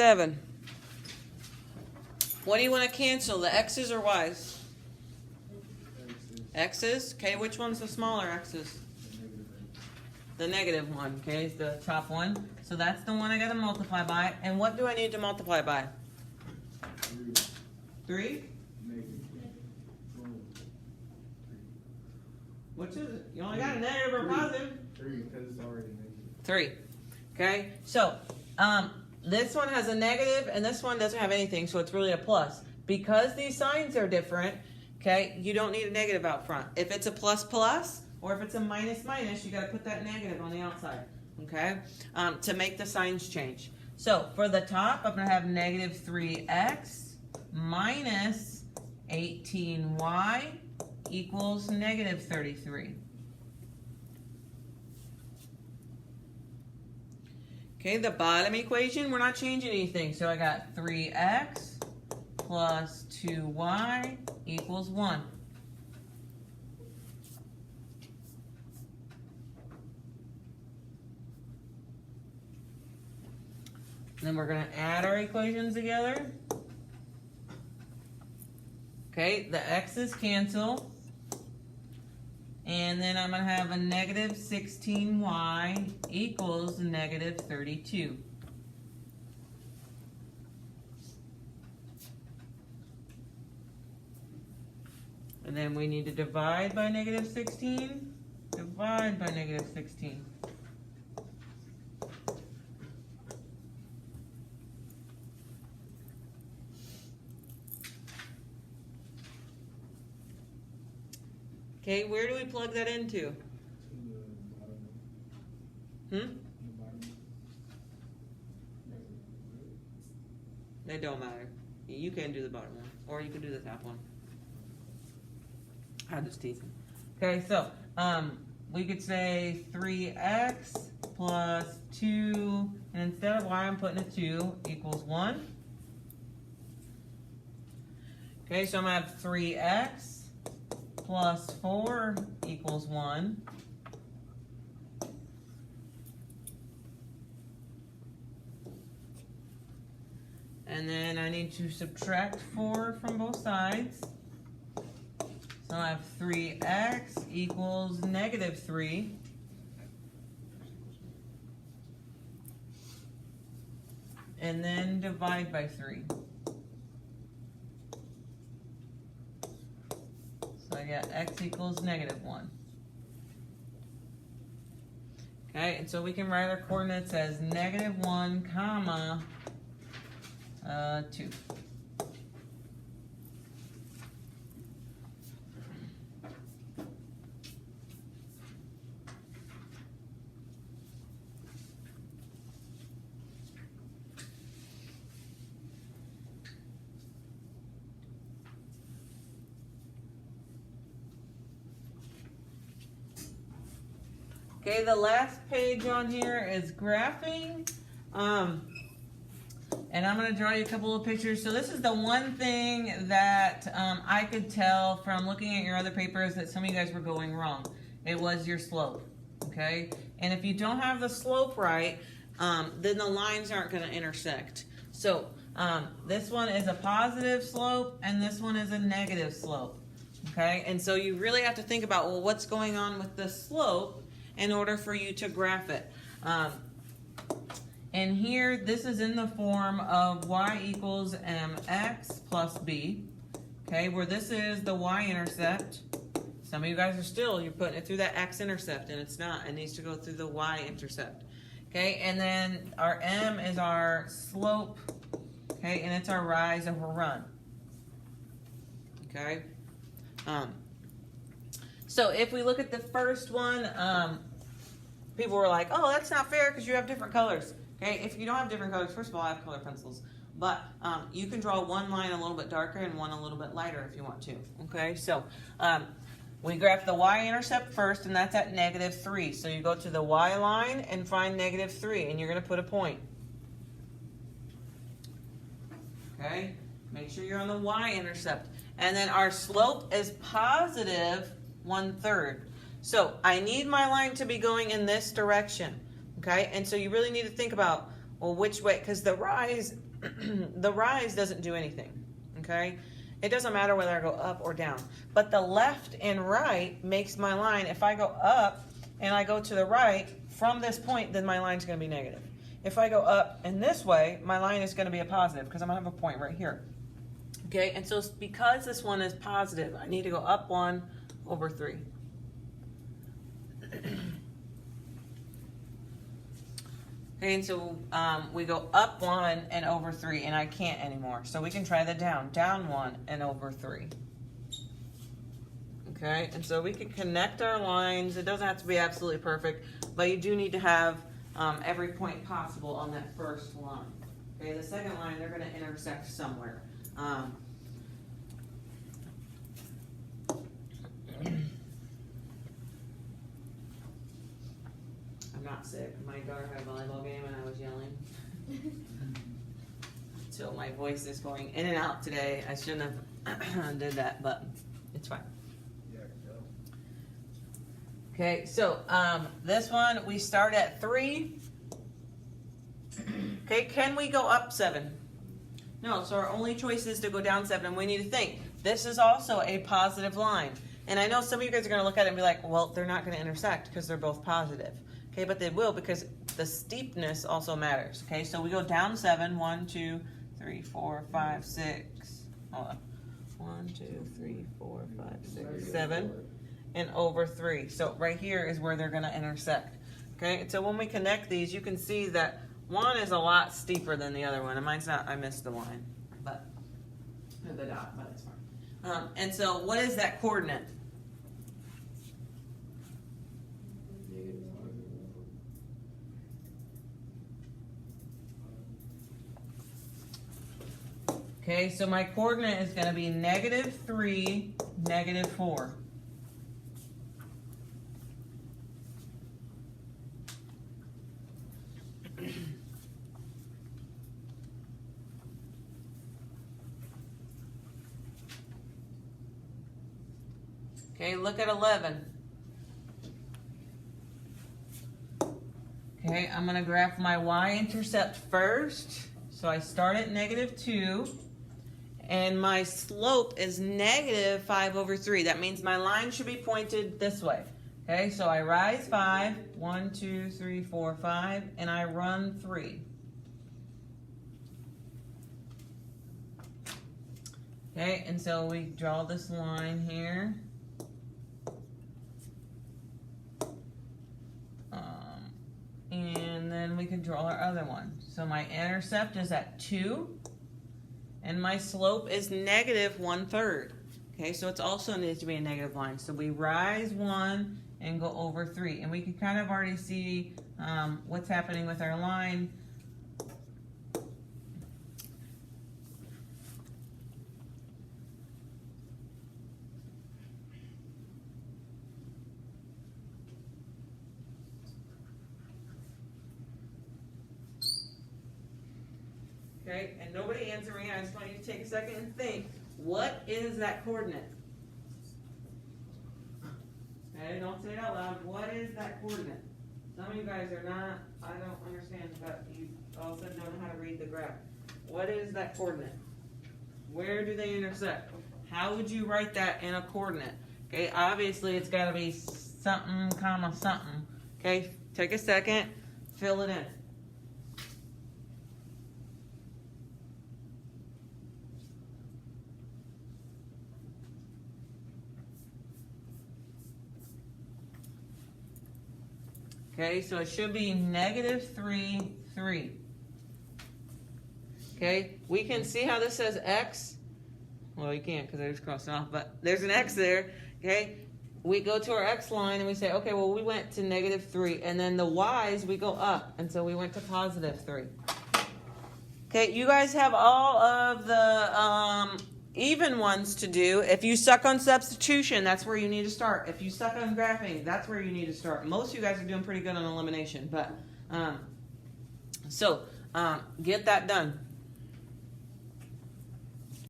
7. What do you want to cancel, the x's or y's? X's. Okay, which one's the smaller x's? The negative one, okay, is the top one. So that's the one I got to multiply by. And what do I need to multiply by? 3? Which is it? You only got a negative or a positive? 3, because it's already negative. 3. Okay, so this one has a negative and this one doesn't have anything, so it's really a plus. Because these signs are different, okay, you don't need a negative out front. If it's a plus plus, or if it's a minus minus, you got to put that negative on the outside, okay, to make the signs change. So for the top, I'm going to have negative 3x minus 18y equals negative 33. Okay, the bottom equation, we're not changing anything. So I got 3x plus 2y equals 1. Then we're going to add our equations together. Okay, the x's cancel. And then I'm going to have a negative 16y equals negative 32. And then we need to divide by negative 16. Divide by negative 16. Okay, where do we plug that into? They don't matter. You can do the bottom one, or you can do the top one. I'm just teasing. Okay, so we could say 3x plus 2, and instead of y, I'm putting a 2 equals 1. Okay, so I'm going to have 3x plus 4 equals 1. And then I need to subtract 4 from both sides. So I have 3x equals negative 3. And then divide by 3. So I got x equals negative 1. Okay, and so we can write our coordinates as negative 1, comma, 2. Okay, the last page on here is graphing. And I'm going to draw you a couple of pictures. So this is the one thing that I could tell from looking at your other papers that some of you guys were going wrong. It was your slope, okay? And if you don't have the slope right, then the lines aren't going to intersect. So this one is a positive slope and this one is a negative slope, okay? And so you really have to think about, well, what's going on with the slope in order for you to graph it. And here, this is in the form of y equals mx plus b, okay, where this is the y-intercept. Some of you guys are still, you're putting it through that x-intercept, and it's not. It needs to go through the y-intercept, okay? And then our m is our slope, okay, and it's our rise or run, okay? So if we look at the first one, people were like, oh, that's not fair because you have different colors. Okay, if you don't have different colors, first of all, I have color pencils. But you can draw one line a little bit darker and one a little bit lighter if you want to. Okay, so we graph the y-intercept first, and that's at negative 3. So you go to the y line and find negative 3, and you're going to put a point. Okay, make sure you're on the y-intercept. And then our slope is positive 1/3. So I need my line to be going in this direction. Okay, and so you really need to think about, well, which way, because the rise the rise doesn't do anything, okay? It doesn't matter whether I go up or down. But the left and right makes my line, if I go up and I go to the right from this point, then my line's going to be negative. If I go up and this way, my line is going to be a positive because I'm going to have a point right here. Okay, and so because this one is positive, I need to go up 1 over 3. Okay, and so we go up 1 and over 3, and I can't anymore. So we can try the down. Down 1 and over 3. Okay, and so we can connect our lines. It doesn't have to be absolutely perfect, but you do need to have every point possible on that first line. Okay, the second line, they're going to intersect somewhere. I'm not sick. My daughter had a volleyball game and I was yelling. So my voice is going in and out today. I shouldn't have did that, but it's fine. Okay, so this one, we start at 3. Okay, can we go up 7? No, so our only choice is to go down 7, and we need to think. This is also a positive line. And I know some of you guys are going to look at it and be like, well, they're not going to intersect because they're both positive. Okay, but they will because the steepness also matters. Okay, so we go down 7. 1, 2, 3, 4, 5, 6. Hold on. 1, 2, 3, 4, 5, 6, 7. And over 3. So right here is where they're going to intersect. Okay, so when we connect these, you can see that one is a lot steeper than the other one. And mine's not, I missed the line, but the dot, but it's fine. And so what is that coordinate? Okay, so my coordinate is going to be -3, -4. Okay, look at 11. Okay, I'm going to graph my y-intercept first. So I start at -2, and my slope is -5 over 3. That means my line should be pointed this way. Okay, so I rise 5, 1, 2, 3, 4, 5, and I run 3. Okay, and so we draw this line here. And then we can draw our other one. So my intercept is at 2, and my slope is -1/3. Okay, so it also needs to be a negative line. So we rise 1 and go over 3. And we can kind of already see what's happening with our line. Okay, and nobody answer me. I just want you to take a second and think. What is that coordinate? Okay, don't say it out loud. What is that coordinate? Some of you guys are not, I don't understand, but you all of a sudden don't know how to read the graph. What is that coordinate? Where do they intersect? How would you write that in a coordinate? Okay, obviously it's got to be something, comma, something. Okay, take a second, fill it in. Okay, so it should be -3, 3. Okay, we can see how this says x. Well, you can't because I just crossed it off, but there's an x there. Okay, we go to our x line and we say, okay, well, we went to -3, and then the y's, we go up, and so we went to +3. Okay, you guys have all of the even ones to do. If you suck on substitution, that's where you need to start. If you suck on graphing, that's where you need to start. Most of you guys are doing pretty good on elimination, but so get that done.